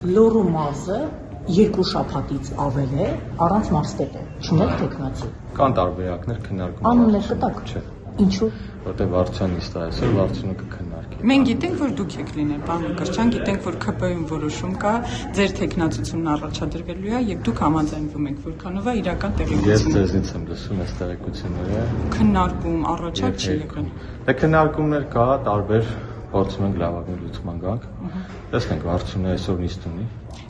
Լոռու մարզը երկու շաբաթից ավել է առանց մարզպետի, չունեք տեխնացի։ Կան տարբերակներ քննարկում։ Անուններ կտակ։ Չէ։ Ինչու՞։ Որտեղ վարչության նիստ է այսօր, վարչությունը կքննարկի։ Մենք գիտենք, որ դուք եք լինել, պարոն Մկրտչյան, գիտենք, որ ԿՊ-ում որոշում կա, ձեր տեխնացությունն առաջադրվելու է եւ դուք համաձայնվում եք, որքանով է իրական տեղեկությունը։ Ես ձեզնից եմ լսում այս տեղեկությունները։ Քննարկում առաջարկ չի եղել։ Դե քննարկումներ կա, տարբեր փորձում ենք լավագույն լուծման գանք։ Տեսնենք վարչությունը այսօր նիստ ունի։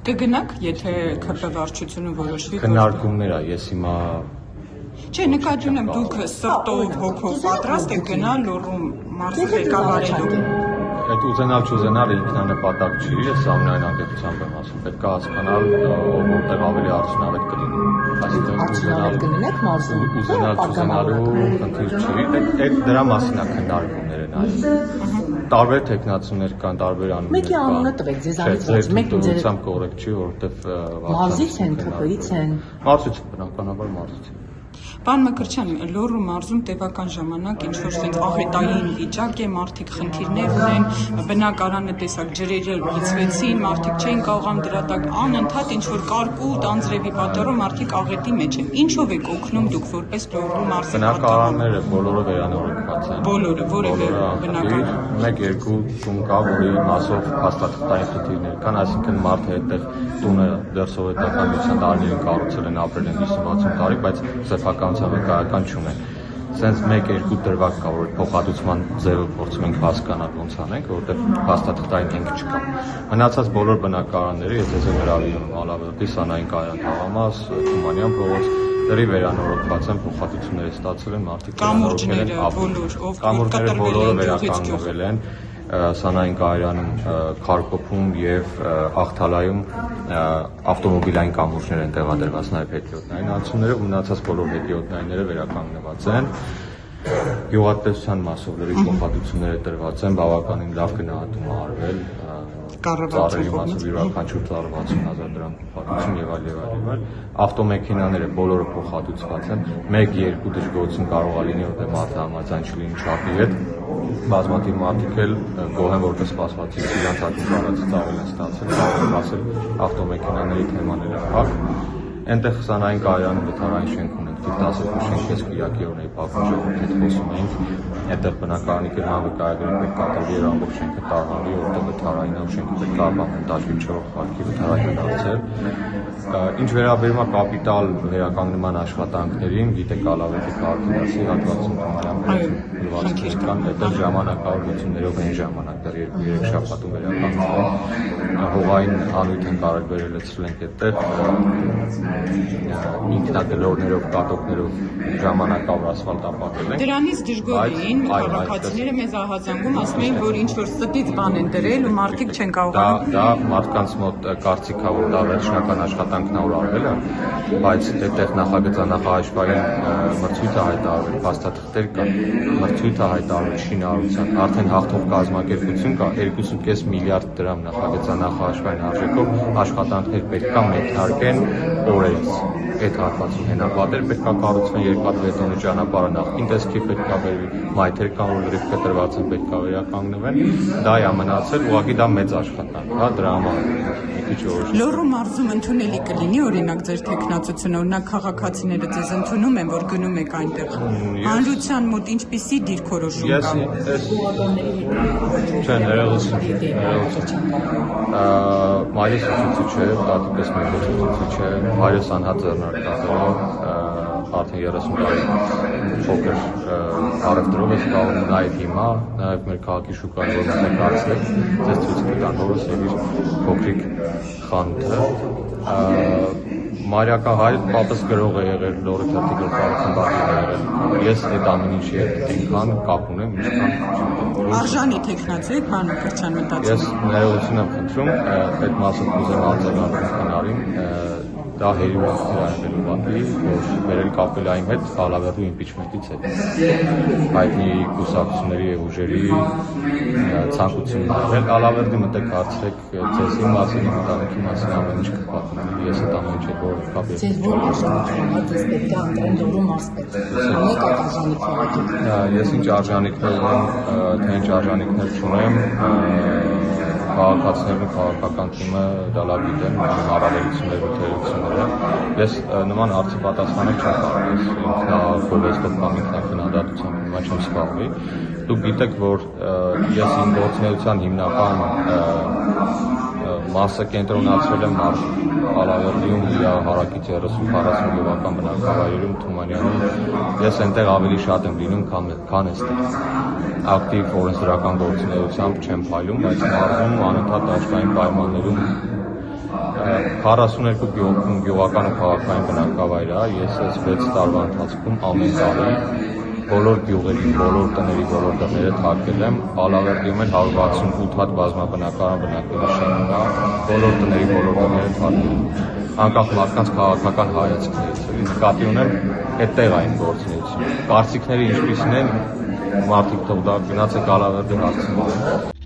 Կգնաք, եթե ԿՊ վարչությունը որոշվի։ Քննարկումներ է, ես հիմա Չէ, նկատում եմ դուք սրտով, հոգով պատրաստ եք գնալ Լոռու մարզը ղեկավարելու։ Այդ ուզենալ չուզենալը ինքնանպատակ չի, ես ամենայն անկեղծությամբ եմ ասում, պետք է հասկանալ որտեղ ավելի արդյունավետ կլինի։ Արդյունավետ կլինեք մարզում։ Ուզենալ չուզենալու խնդիր չի, այդ դրա մասին է քննարկումները նայում։ Տարբեր տեխնացիներ կան, տարբեր անուններ կան։ Մեկի անունը տվեք ձեզանից ոչ, մեկ ձեր կորեկտ չի, որովհետև մարզից են, ԿՊ-ից են։ Մարզից, բնականաբար մարզից։ Պարոն Մկրտչյան, Լոռու մարզում տևական ժամանակ ինչ-որ sense աղետային վիճակ է, մարդիկ խնդիրներ ունեն, բնակարանը տեսակ ջրերը լցվեցին, մարդիկ չէին կարողանում դրա տակ անընդհատ ինչ-որ կարկուտ, անձրևի պատճառով մարդիկ աղետի մեջ են։ Ինչով եք օգնում դուք որպես Լոռու մարզի բնակարանները բոլորը վերանորոգված են։ Բոլորը, որևէ բնակարան։ 1-2 տուն կա, որի մասով հաստատային խնդիրներ կան, այսինքն մարդը այդտեղ տունը դեռ սովետական տարիներին կառուցել են, ապրել են 50-60 տարի, բայց սեփականության վկայական չունեն։ Սենց 1-2 դրվագ կա, որ փոխհատուցման ձևը փորձում ենք հասկանալ ոնց անենք, որովհետև հաստատային հենք չկա։ Մնացած բոլոր բնակարանները, ես ձեզ հրավիրում եմ Ալավերդի, Սանային կայան թաղամաս, Թումանյան փողոց, դրի վերանորոգված են, փոխհատուցումներ ստացել են, մարդիկ կամուրջները բոլորը վերականգնվել են։ Սանային կայարանում, Քարքոփում եւ Աղթալայում ավտոմոբիլային կամուրջներ են տեղադրված նաեւ հետիոտնային անցումները ու մնացած բոլոր հետիոտնայինները վերականգնված են։ Գյուղատնտեսության մասով լրի փոխհատուցումները տրված են, բավականին լավ գնահատում է արվել։ Ծառերի մասով յուրաքանչյուր ծառը 60,000 դրամ փոխհատուցում եւ այլ։ Ավտոմեքենաները բոլորը փոխհատուցված են։ 1-2 դժգոհություն կարող է լինի, որտեղ մարդը համաձայն չլինի չափի հետ։ Բազմաթիվ մարդիկ էլ գոհ են, որպես սպասվածից իրանց ակնկալած ծառեր են ստացել, կարող եմ ասել ավտոմեքենաների թեման էլ փակ։ Այնտեղ Սանային կայարանում վթարային շենք ունենք, 12 շենք ես Կիրակի օրն Բաքվում հետ խոսում ենք, այնտեղ բնակարանի գրման վկայագրի պետք է կատարվի եւ ամբողջ շենքը տարվի, որտեղ վթարայինով շենքը պետք է ապահովի 4 խալքի վթարային դարձել։ Ինչ վերաբերում է կապիտալ վերականգնման աշխատանքներին, գիտեք Ալավերդի քաղաքացի հատվածում կան, այդտեղ ժամանակավորություններով այն ժամանակ դեռ 2-3 շաբաթում վերականգնվել։ Հողային անույթ են կարել վերելցրել ենք այդտեղ ինքնագլորներով, կատոկներով ժամանակավոր ասֆալտ ապակել են։ Դրանից դժգոհ էին քաղաքացիները մեզ ահազանգում, ասում էին, որ ինչ-որ ստից բան են դրել ու մարդիկ չեն կարողանում։ Դա մարդկանց մոտ կարծիք է, որ դա վերջնական աշխատանքն է արվել է, բայց այդտեղ նախագծանախաշխարհային մրցույթ է հայտարարվել, փաստաթղթեր կան, մրցույթ է հայտարարվել շինարարության, արդեն հաղթող կազմակերպություն կա, 2.5 միլիարդ դրամ նախագծանախաշխարհային արժեքով աշխատանքներ պետք է մեկնարկեն օրերից։ Այդ հատվածում հենապատեր պետք է կառուցվեն, երկաթբետոնի ճանապարհը նախկին տեսքի պետք է բերվի, մայթեր կան, որ լրիվ կտրված են, պետք է վերականգնվեն, դա է մնացել, ուղղակի դա մեծ աշխատանք, հա, դրա համար մի քիչ որոշ։ Լոռու մարզում ընդունելի կլինի օրինակ ձեր տեխնացությունը, օրինակ քաղաքացիները ձեզ ընդունում են, որ գնում եք այնտեղ։ Հանրության մոտ ինչպիսի դիրքորոշում կա։ Չէ, մայրս ուսուցիչ է, տատիկս մեր ուսուցիչ է, հայրս անհատ ձեռնարկատեր արդեն 30 տարի փոքր առևտրով ես զբաղվում նաև հիմա, նաև մեր քաղաքի շուկայի որ մենք արցնենք, ձեզ ցույց կտան որս եւ իր փոքրիկ խանութը։ Մարիակա հայր պապս գրող է եղել, Լոռու թերթի գլխավոր խմբակիր է եղել։ Ես այդ ամեն ինչի հետ այնքան կապ ունեմ, ինչքան արժանի տեխնացի եք, պարոն Մկրտչյան, մտածում։ Ես ներողություն եմ խնդրում, այդ մասով կուզեմ արձագանքել քնարին, դա հերիվանք հրահանգելու պատի, որ վերել կապել այն հետ Ալավերդու իմպիչմենտից հետ։ Հայտնի կուսակցությունների եւ ուժերի ցանկությունն եղել Ալավերդի մտեք հարցրեք ձեզի մասին, ընտանիքի մասին ամեն ինչ կպատմեմ, ես այդ ամեն ինչ որ կապ եմ։ Ձեր որ արժանիքն է, պետք է ընտրեն Լոռու մարզպետ։ Մեկ այդ արժանիքները դուք։ Ես ինչ արժանիքներ ունեմ, թե ինչ արժանիքներ չունեմ, քաղաքացիներն ու քաղաքական թիմը դա լավ գիտեն, հարաբերությունները ու թերությունները։ Ես նման հարցի պատասխանել չեմ կարող, ես ինքնագովեստով կամ ինքնաքննադատությամբ հիմա չեմ զբաղվի։ Դուք գիտեք, որ ես իմ գործունեության հիմնական մասը կենտրոնացրել եմ Ալավերդիում, հարակից 30-40 գյուղական բնակավայրերում, Թումանյանում, ես այնտեղ ավելի շատ եմ լինում, քան այստեղ։ Ակտիվ օրենսդրական գործունեությամբ չեմ փայլում, բայց մարզում անընդհատ դաշտային պայմաններում 42 գյուղական ու քաղաքային բնակավայր է, ես այս 6 տարվա ընթացքում ամեն տարի բոլոր գյուղերի, բոլոր տների, բոլոր տները թարգել եմ, Ալավերդիում էլ 168 հատ բազմաբնակարան բնակելի շենք կա, բոլոր տների, բոլոր տները թարգել եմ։ Անկախ մարդկանց քաղաքական հայացքներից, նկատի ունեմ այդտեղ այն գործունեությունը։ Կարծիքները ինչպիսին են, մարդիկ թող դա գնացեք Ալավերդի հարցնեն։